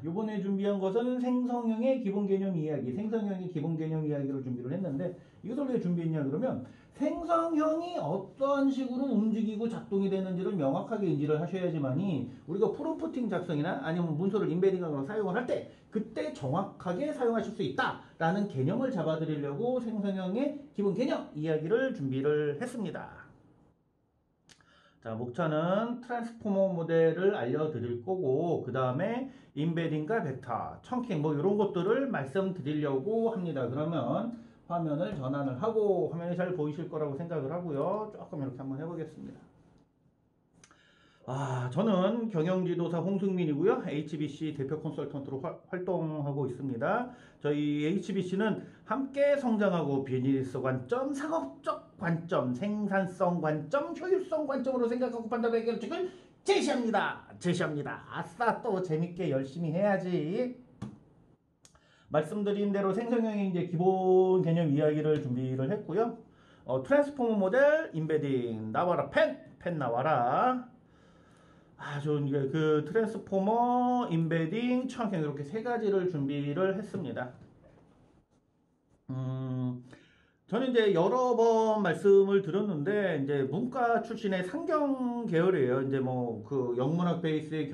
요번에 준비한 것은 생성형의 기본 개념 이야기, 생성형의 기본 개념 이야기를 준비를 했는데, 이것을 왜 준비했냐 그러면 생성형이 어떠한 식으로 움직이고 작동이 되는지를 명확하게 인지를 하셔야지만이 우리가 프롬프팅 작성이나 아니면 문서를 인베딩하거나 사용을 할 때 그때 정확하게 사용하실 수 있다라는 개념을 잡아드리려고 생성형의 기본 개념 이야기를 준비를 했습니다. 자, 목차는 트랜스포머 모델을 알려드릴 거고, 그 다음에 인베딩과 벡터, 청킹 뭐 이런 것들을 말씀드리려고 합니다. 그러면 화면을 전환을 하고 화면이 잘 보이실 거라고 생각을 하고요. 조금 이렇게 한번 해보겠습니다. 저는 경영지도사 홍승민이고요. HBC 대표 컨설턴트로 활동하고 있습니다. 저희 HBC는 함께 성장하고 비즈니스 관점, 상업적 관점, 생산성 관점, 효율성 관점으로 생각하고 판단하는 해결책을 제시합니다. 아싸, 또 재밌게 열심히 해야지. 말씀드린 대로 생성형의 이제 기본 개념 이야기를 준비를 했고요. 트랜스포머 모델, 인베딩, 나와라, 펜 나와라. 저는 이제 그 트랜스포머, 인베딩, 청킹 이렇게 세 가지를 준비를 했습니다. 저는 이제 여러 번 말씀을 드렸는데, 이제 문과 출신의 상경 계열이에요. 이제 뭐 그 영문학 베이스의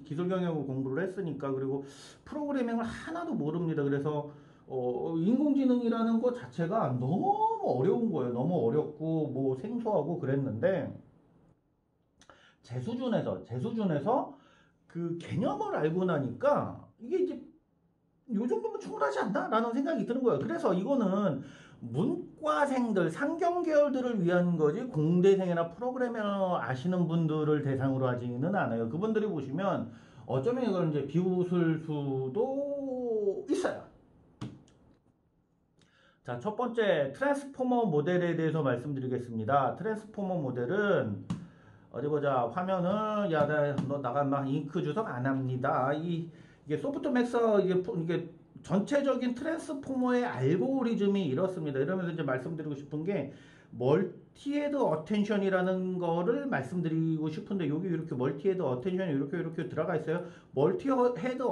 기술 경영을 공부를 했으니까, 그리고 프로그래밍을 하나도 모릅니다. 그래서 인공지능이라는 것 자체가 너무 어려운 거예요. 너무 어렵고 뭐 생소하고 그랬는데, 제 수준에서 그 개념을 알고 나니까 이게 이제 요 정도면 충분하지 않나? 라는 생각이 드는 거예요. 그래서 이거는 문과생들, 상경 계열들을 위한 거지 공대생이나 프로그래머 아시는 분들을 대상으로 하지는 않아요. 그분들이 보시면 어쩌면 이걸 이제 비웃을 수도 있어요. 자, 첫 번째 트랜스포머 모델에 대해서 말씀드리겠습니다. 트랜스포머 모델은 어디 보자. 화면을, 너 나간 막 잉크 주석 안 합니다. 이게 소프트맥스, 이게 전체적인 트랜스포머의 알고리즘이 이렇습니다. 이러면서 이제 말씀드리고 싶은 게, 멀티헤드 어텐션이라는 거를 말씀드리고 싶은데, 여기 이렇게 멀티헤드 어텐션이 이렇게 들어가 있어요. 멀티헤드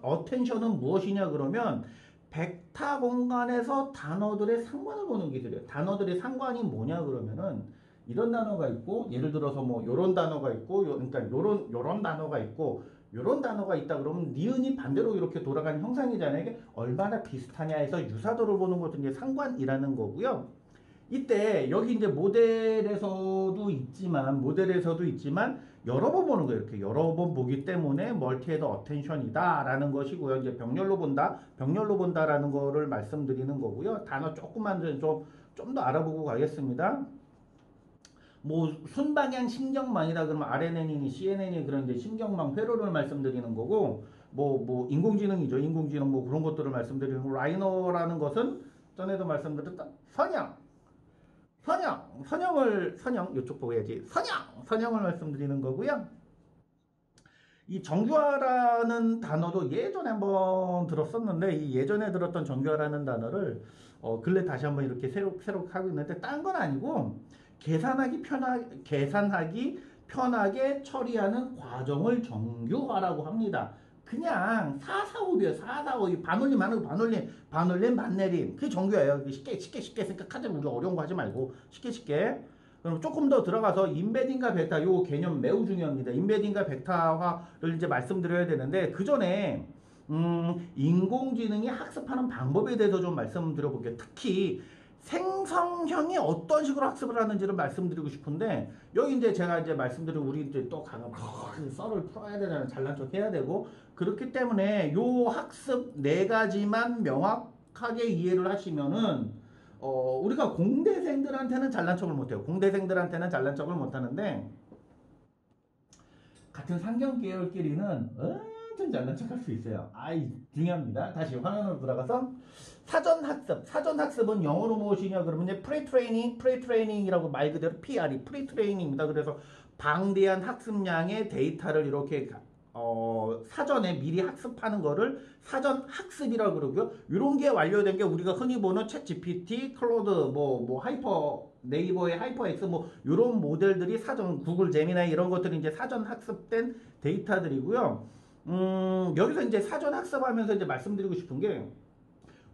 어텐션은 무엇이냐 그러면, 벡터 공간에서 단어들의 상관을 보는 기술이에요. 단어들의 상관이 뭐냐 그러면은, 이런 단어가 있고, 예를 들어서 뭐 요런 단어가 있고, 그러니까 요런 단어가 있고, 요런 단어가 있다 그러면 니은이 반대로 이렇게 돌아가는 형상이잖아요. 이게 얼마나 비슷하냐 해서 유사도를 보는 것도 이제 상관이라는 거고요. 이때 여기 이제 모델에서도 있지만 여러 번 보는 거예요. 이렇게 여러 번 보기 때문에 멀티헤드 어텐션이다라는 것이고요. 이제 병렬로 본다라는 거를 말씀드리는 거고요. 단어 조금만 좀 더 알아보고 가겠습니다. 뭐 순방향 신경망이다 그러면 RNN이니 CNN이 그런 이제 신경망 회로를 말씀드리는 거고, 뭐 인공지능이죠. 인공지능 뭐 그런 것들을 말씀드리는 거고, 라이너라는 것은 전에도 말씀드렸던 선형 이쪽 보고 해야지. 선형을 말씀드리는 거고요. 이 정교화라는 단어도 예전에 한번 들었었는데, 이 예전에 들었던 정교화라는 단어를 근래 다시 한번 이렇게 새로 하고 있는데, 딴 건 아니고 계산하기 편하게 처리하는 과정을 정교화라고 합니다. 그냥 445비요. 445. 반올림, 반내림. 그게 정교화예요. 쉽게 생각하자면, 우리 어려운 거 하지 말고 쉽게. 그럼 조금 더 들어가서 인베딩과 벡터, 요 개념 매우 중요합니다. 인베딩과 벡터화를 이제 말씀드려야 되는데, 그 전에 인공지능이 학습하는 방법에 대해서 좀 말씀드려볼게요. 특히 생성형이 어떤 식으로 학습을 하는지를 말씀드리고 싶은데, 여기 이제 제가 이제 말씀드리고, 우리 이제 또 가면 썰을 풀어야 되잖아요. 잘난 척 해야 되고. 그렇기 때문에 요 학습 4가지만 명확하게 이해를 하시면은, 우리가 공대생들한테는 잘난 척을 못해요. 공대생들한테는 잘난 척을 못하는데, 같은 상경 계열끼리는 엄청 잘난 척 할 수 있어요. 중요합니다. 다시 화면으로 들어가서 사전학습은 영어로 무엇이냐 그러면 이제 프리트레이닝이라고 말 그대로 프리트레이닝입니다. 그래서 방대한 학습량의 데이터를 이렇게 사전에 미리 학습하는 거를 사전 학습이라고 그러고요. 이런 게 완료된 게 우리가 흔히 보는 챗 GPT, 클로드, 네이버의 하이퍼엑스 이런 모델들이 구글 제미나이 이런 것들이 이제 사전 학습된 데이터들이고요. 여기서 이제 사전 학습하면서 이제 말씀드리고 싶은 게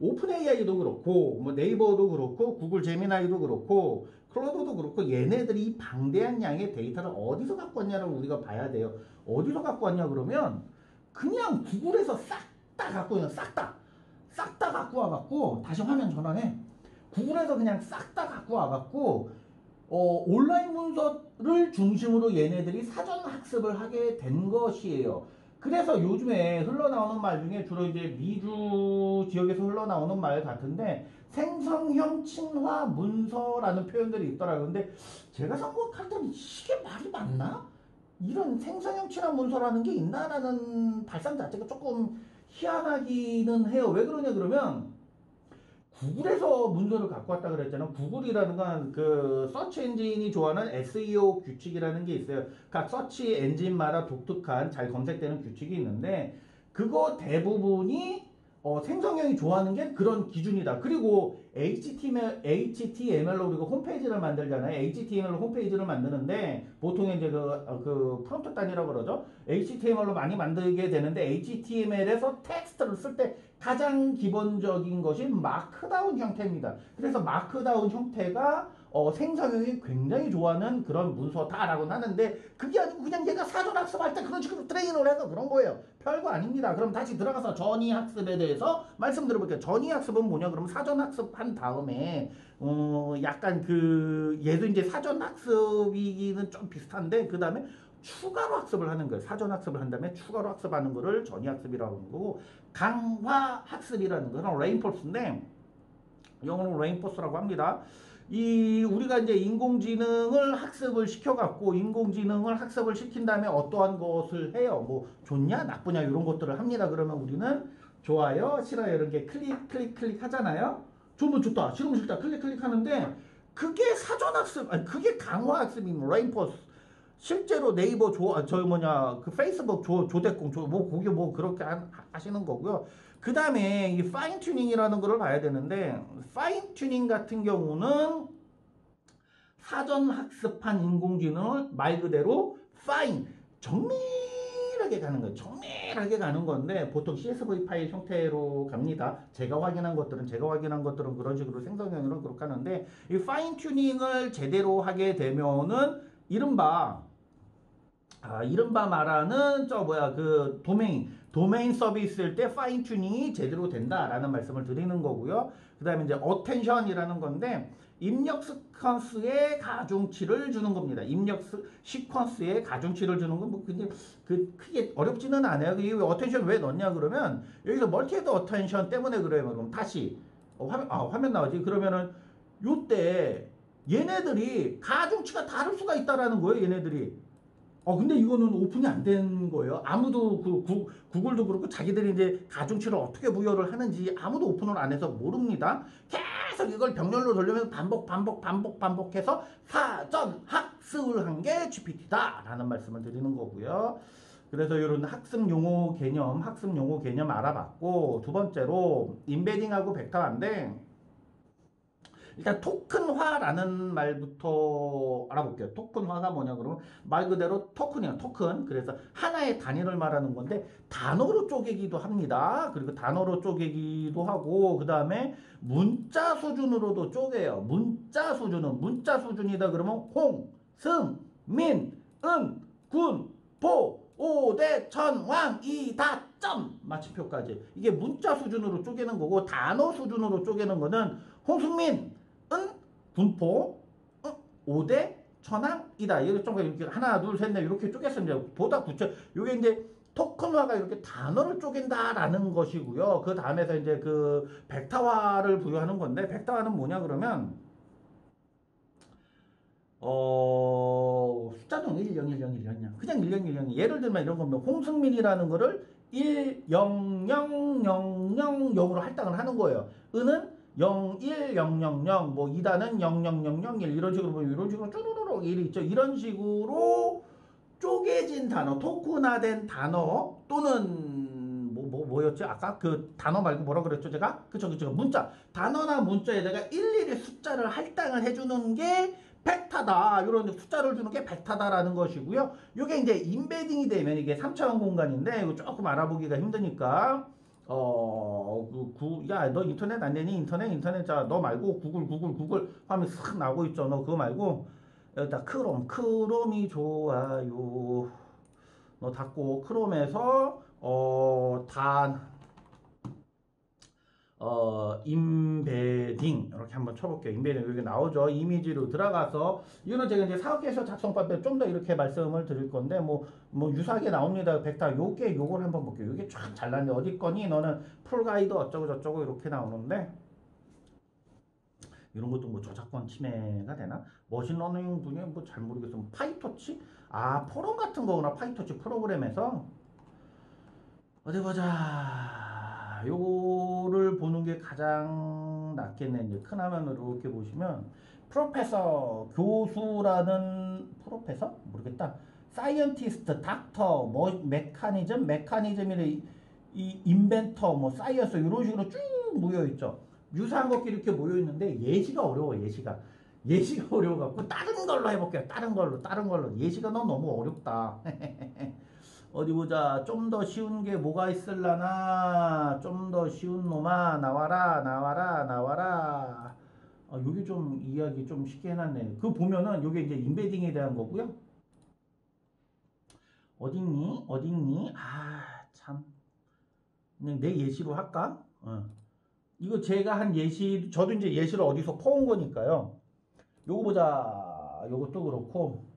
오픈 AI도 그렇고 뭐 네이버도 그렇고 구글 제미나이도 그렇고 클로드도 그렇고 얘네들이 방대한 양의 데이터를 어디서 갖고 왔냐를 우리가 봐야 돼요. 어디서 갖고 왔냐 그러면 그냥 구글에서 싹 다 갖고 있는 싹 다 갖고 와갖고 다시 화면 전환해. 구글에서 그냥 싹 다 갖고 와갖고 온라인 문서를 중심으로 얘네들이 사전 학습을 하게 된 것이에요. 그래서 요즘에 흘러나오는 말 중에 주로 이제 미주 지역에서 흘러나오는 말 같은데 생성형 친화 문서라는 표현들이 있더라고요. 근데 제가 생각할 때는 이게 말이 맞나? 이런 생성형 친화 문서라는 게 있나라는 발상 자체가 조금 희한하기는 해요. 왜 그러냐 그러면 구글에서 문서를 갖고 왔다 그랬잖아요. 구글이라는 건 그 서치 엔진이 좋아하는 SEO 규칙이라는 게 있어요. 각 서치 엔진마다 독특한 잘 검색되는 규칙이 있는데 그거 대부분이 생성형이 좋아하는 게 그런 기준이다. 그리고 HTML로 우리가 홈페이지를 만들잖아요. HTML로 홈페이지를 만드는데 보통 이제 그 프롬프트 단위라고 그러죠. HTML로 많이 만들게 되는데 HTML에서 텍스트를 쓸 때 가장 기본적인 것이 마크다운 형태입니다. 그래서 마크다운 형태가 생성형이 굉장히 좋아하는 그런 문서다라고 하는데 그게 아니고 그냥 얘가 사전 학습할 때 그런 식으로 트레이닝을 해서 그런 거예요. 별거 아닙니다. 그럼 다시 들어가서 전위 학습에 대해서 말씀드려볼게요. 전위 학습은 뭐냐? 그러면 사전 학습한 다음에 약간 그 얘도 이제 사전 학습이기는 좀 비슷한데 그 다음에 추가로 학습을 하는 거예요. 사전 학습을 한 다음에 추가로 학습하는 거를 전위 학습이라고 하는 거고 강화 학습이라는 거는 레인포스인데 영어로 레인포스라고 합니다. 이 우리가 이제 인공지능을 학습을 시켜갖고 인공지능을 학습을 시킨 다음에 어떠한 것을 해요. 뭐 좋냐 나쁘냐 이런 것들을 합니다. 그러면 우리는 좋아요 싫어요 이런 게 클릭 하잖아요. 좋으면 좋다 싫으면 싫다 클릭 하는데 그게 사전 학습 아니 그게 강화 학습인 레인포스. 실제로 네이버 그 페이스북 조대공 뭐 거기 뭐 그렇게 하시는 거고요. 그 다음에 이 파인 튜닝이라는 거를 봐야 되는데 파인 튜닝 같은 경우는 사전 학습한 인공지능을 말 그대로 파인 정밀하게 가는 거예요. 정밀하게 가는 건데 보통 CSV 파일 형태로 갑니다. 제가 확인한 것들은 그런 식으로 생성형으로 그렇게 하는데 이 파인 튜닝을 제대로 하게 되면은 이른바 말하는 그 도메인 서비스일 때 파인 튜닝이 제대로 된다라는 말씀을 드리는 거고요. 그 다음에 이제 어텐션이라는 건데 입력 시퀀스에 가중치를 주는 겁니다. 입력 시퀀스에 가중치를 주는 건 뭐 근데 크게 어렵지는 않아요. 이 어텐션 왜 넣냐 그러면 여기서 멀티헤드 어텐션 때문에 그래요. 그럼 다시 화면 나오지. 그러면은 요때 얘네들이 가중치가 다를 수가 있다라는 거예요. 얘네들이. 근데 이거는 오픈이 안 된 거예요. 아무도 구글도 그렇고 자기들이 이제 가중치를 어떻게 부여를 하는지 아무도 오픈을 안 해서 모릅니다. 계속 이걸 병렬로 돌리면서 반복해서 사전 학습을 한 게 GPT다라는 말씀을 드리는 거고요. 그래서 이런 학습 용어 개념 알아봤고 두 번째로 임베딩하고 벡터화인데 일단 토큰화라는 말부터 알아볼게요. 토큰화가 뭐냐 그러면 말 그대로 토큰이야. 토큰. 그래서 하나의 단위를 말하는 건데 단어로 쪼개기도 합니다. 그리고 단어로 쪼개기도 하고 그 다음에 문자 수준으로도 쪼개요. 문자 수준이다 그러면 홍, 승, 민, 은, 군, 포, 오대, 천, 왕, 이, 다, 점 마침표까지. 이게 문자 수준으로 쪼개는 거고 단어 수준으로 쪼개는 거는 홍승민 은 분포 오대 천왕이다. 이렇게 좀 이렇게 하나 둘 셋 넷 이렇게 쪼갰습니다. 보다 구체 이게 이제 토큰화가 이렇게 단어를 쪼갠다라는 것이고요. 그 다음에서 이제 그 벡터화를 부여하는 건데 벡터화는 뭐냐 그러면 숫자는 1, 0, 1, 0, 1, 0이야. 그냥 1, 0, 1, 0. 예를 들면 이런 겁니다. 홍승민이라는 거를 1, 0, 0, 0, 0, 0으로 할당을 하는 거예요. 은은 0, 1, 0, 0, 0, 뭐 2단은 0, 0, 0, 0, 1 이런 식으로 쭈루루룩 1이 있죠. 이런 식으로 쪼개진 단어, 토큰화된 단어 또는 뭐였지? 아까 그 단어 말고 뭐라 그랬죠? 제가? 그쵸. 문자. 단어나 문자에다가 일일이 숫자를 할당을 해주는 게 벡터다. 이런 숫자를 주는 게 벡터다라는 것이고요. 이게 이제 임베딩이 되면 이게 3차원 공간인데 이거 조금 알아보기가 힘드니까 야, 너 인터넷 안 되니? 인터넷, 자, 너 말고 구글 하면 쓱 나오고 있죠. 너 그거 말고, 여기다 크롬이 좋아요. 너 닫고, 크롬에서, 임베딩. 이렇게 한번 쳐볼게요. 임베딩. 여기 나오죠. 이미지로 들어가서, 이거는 제가 이제 사업계에서 작성법에 좀 더 이렇게 말씀을 드릴 건데, 뭐 유사하게 나옵니다. 벡터. 요걸 한번 볼게요. 이게 쫙 잘났네. 어디 거니? 너는 풀가이드 어쩌고저쩌고 이렇게 나오는데, 이런 것도 뭐 저작권 침해가 되나? 머신러닝 분야 뭐 잘 모르겠어. 뭐 파이터치? 아, 포럼 같은 거구나. 파이터치 프로그램에서. 어디 보자. 요거를 보는 게 가장 낫겠네. 이제 큰 화면으로 이렇게 보시면 프로페서, 교수라는 프로페서? 모르겠다. 사이언티스트, 닥터, 뭐 메커니즘이래, 이 인벤터, 뭐 사이언스 이런 식으로 쭉 모여 있죠. 유사한 것끼리 이렇게 모여 있는데 예시가 어려워. 예시가 어려워갖고 다른 걸로 해볼게요. 다른 걸로. 예시가 너무 어렵다. 어디 보자. 좀 더 쉬운 게 뭐가 있을라나. 좀 더 쉬운 놈아 나와라. 요게 좀 이야기 좀 쉽게 해놨네. 그 보면은 요게 이제 임베딩에 대한 거고요. 어딨니? 아, 참. 그냥 내 예시로 할까? 이거 제가 한 예시, 저도 이제 예시를 어디서 퍼온 거니까요. 요거 보자. 요것도 그렇고.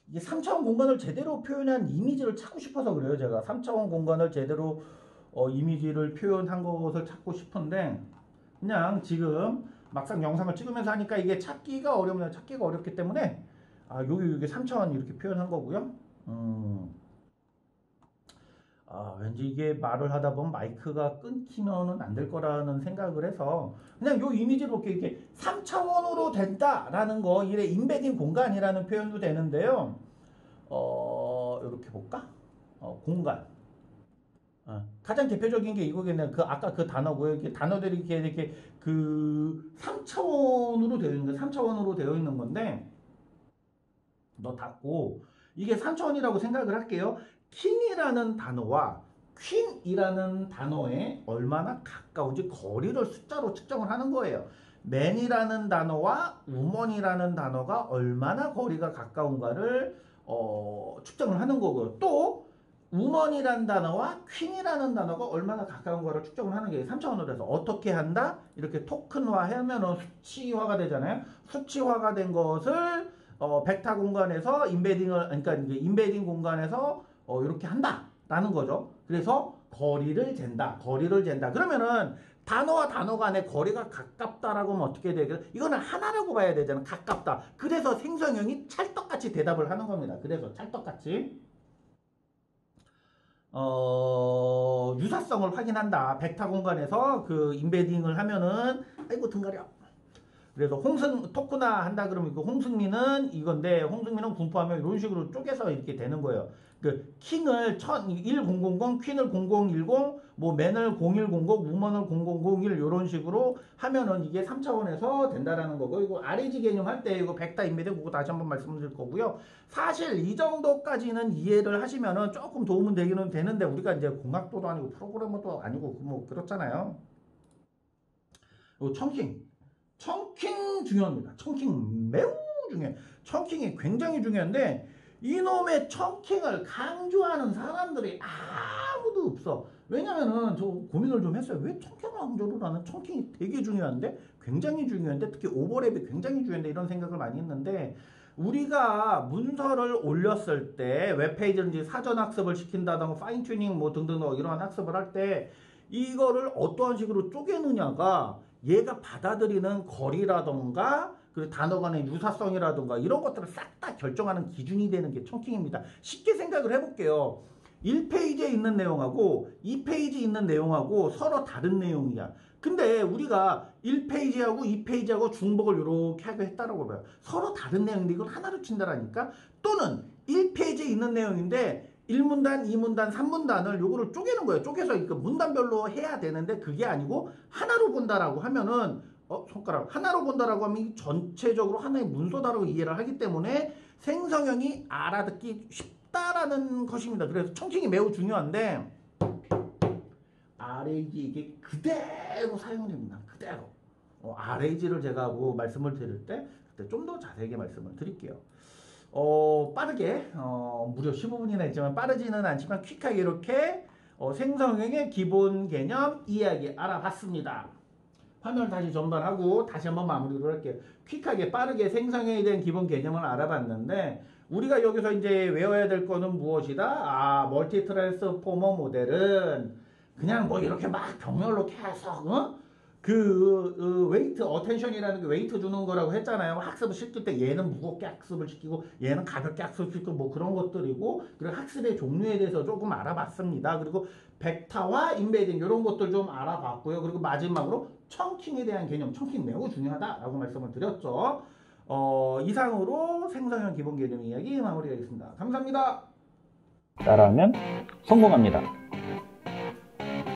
이게 3차원 공간을 제대로 표현한 이미지를 찾고 싶어서 그래요. 제가 3차원 공간을 제대로 이미지를 표현한 것을 찾고 싶은데, 그냥 지금 막상 영상을 찍으면서 하니까 이게 찾기가 어렵기 때문에, 요게 3차원 이렇게 표현한 거고요. 왠지 이게 말을 하다 보면 마이크가 끊기면은 안 될 거라는 생각을 해서 그냥 요 이미지로 이렇게 3차원으로 된다라는 거, 이래 임베딩 공간이라는 표현도 되는데요. 이렇게 볼까? 공간. 가장 대표적인 게 이거겠네요. 아까 그 단어고요. 이렇게 단어들이 이렇게 그 3차원으로 되어 있는 거, 3차원으로 되어 있는 건데, 너 닫고, 이게 3차원이라고 생각을 할게요. 킹이라는 단어와 퀸이라는 단어에 얼마나 가까운지 거리를 숫자로 측정을 하는 거예요. 맨이라는 단어와 우먼이라는 단어가 얼마나 거리가 가까운가를 측정을 하는 거고요. 또 우먼이라는 단어와 퀸이라는 단어가 얼마나 가까운가를 측정을 하는 게 3차원으로 해서 어떻게 한다? 이렇게 토큰화하면 수치화가 되잖아요. 수치화가 된 것을 벡터 공간에서 그러니까 이제 임베딩 공간에서 이렇게 한다라는 거죠. 그래서 거리를 잰다. 그러면은 단어와 단어 간의 거리가 가깝다라고 하면 어떻게 되겠어요? 이거는 하나라고 봐야 되잖아. 가깝다. 그래서 생성형이 찰떡같이 대답을 하는 겁니다. 그래서 찰떡같이 유사성을 확인한다. 벡터 공간에서 그 임베딩을 하면은 아이고 등가려. 그래서 토크나 한다 그러면 이거 홍승민은 이건데, 홍승민은 분포하면 이런 식으로 쪼개서 이렇게 되는 거예요. 그 킹을 1000 퀸을 0010, 뭐 맨을 0100, 우먼을 0001 이런 식으로 하면은 이게 3차원에서 된다라는 거고, 이거 RAG 개념 할 때 이거 벡터 임베딩 그거 다시 한번 말씀드릴 거고요. 사실 이 정도까지는 이해를 하시면은 조금 도움은 되기는 되는데, 우리가 이제 공학도도 아니고 프로그래머도 아니고 뭐 그렇잖아요. 청킹 중요합니다. 청킹 매우 중요해요. 청킹이 굉장히 중요한데, 이놈의 청킹을 강조하는 사람들이 아무도 없어. 왜냐면은 저 고민을 좀 했어요. 왜 청킹을 강조를 하는? 청킹이 되게 중요한데, 굉장히 중요한데, 특히 오버랩이 굉장히 중요한데, 이런 생각을 많이 했는데, 우리가 문서를 올렸을 때 웹페이지든지 사전 학습을 시킨다던가 파인 튜닝 뭐 등등 이러한 학습을 할 때 이거를 어떠한 식으로 쪼개느냐가 얘가 받아들이는 거리라던가 그 단어 간의 유사성이라던가 이런 것들을 싹 다 결정하는 기준이 되는 게 청킹입니다. 쉽게 생각을 해볼게요. 1페이지에 있는 내용하고 2페이지 있는 내용하고 서로 다른 내용이야. 근데 우리가 1페이지하고 2페이지하고 중복을 이렇게 하게 했다라고 봐요. 서로 다른 내용인데 이걸 하나로 친다라니까. 또는 1페이지에 있는 내용인데 1문단, 2문단, 3문단을 요거를 쪼개는 거예요. 쪼개서 문단별로 해야 되는데 그게 아니고 하나로 본다라고 하면은 손가락 하나로 본다라고 하면 이 전체적으로 하나의 문서다라고 이해를 하기 때문에 생성형이 알아듣기 쉽다라는 것입니다. 그래서 청킹이 매우 중요한데 RAG 이게 그대로 사용이 됩니다. 그대로. RAG를 제가 뭐 말씀을 드릴 때 그때 좀 더 자세하게 말씀을 드릴게요. 빠르게 무려 15분이나 했지만 빠르지는 않지만 퀵하게 이렇게 생성형의 기본 개념 이야기 알아봤습니다. 화면을 다시 전반하고 다시 한번 마무리를 할게요. 퀵하게 빠르게 생성형에 대한 기본 개념을 알아봤는데 우리가 여기서 이제 외워야 될 거는 무엇이다? 멀티 트랜스포머 모델은 그냥 뭐 이렇게 막 병렬로 계속 웨이트 어텐션이라는 게 웨이트 주는 거라고 했잖아요. 학습을 시킬 때 얘는 무겁게 학습을 시키고 얘는 가볍게 학습을 시키고 뭐 그런 것들이고 그리고 학습의 종류에 대해서 조금 알아봤습니다. 그리고 벡터와 인베딩 이런 것들 좀 알아봤고요. 그리고 마지막으로 청킹에 대한 개념, 청킹 매우 중요하다라고 말씀을 드렸죠. 이상으로 생성형 기본 개념 이야기 마무리하겠습니다. 감사합니다. 따라하면 성공합니다.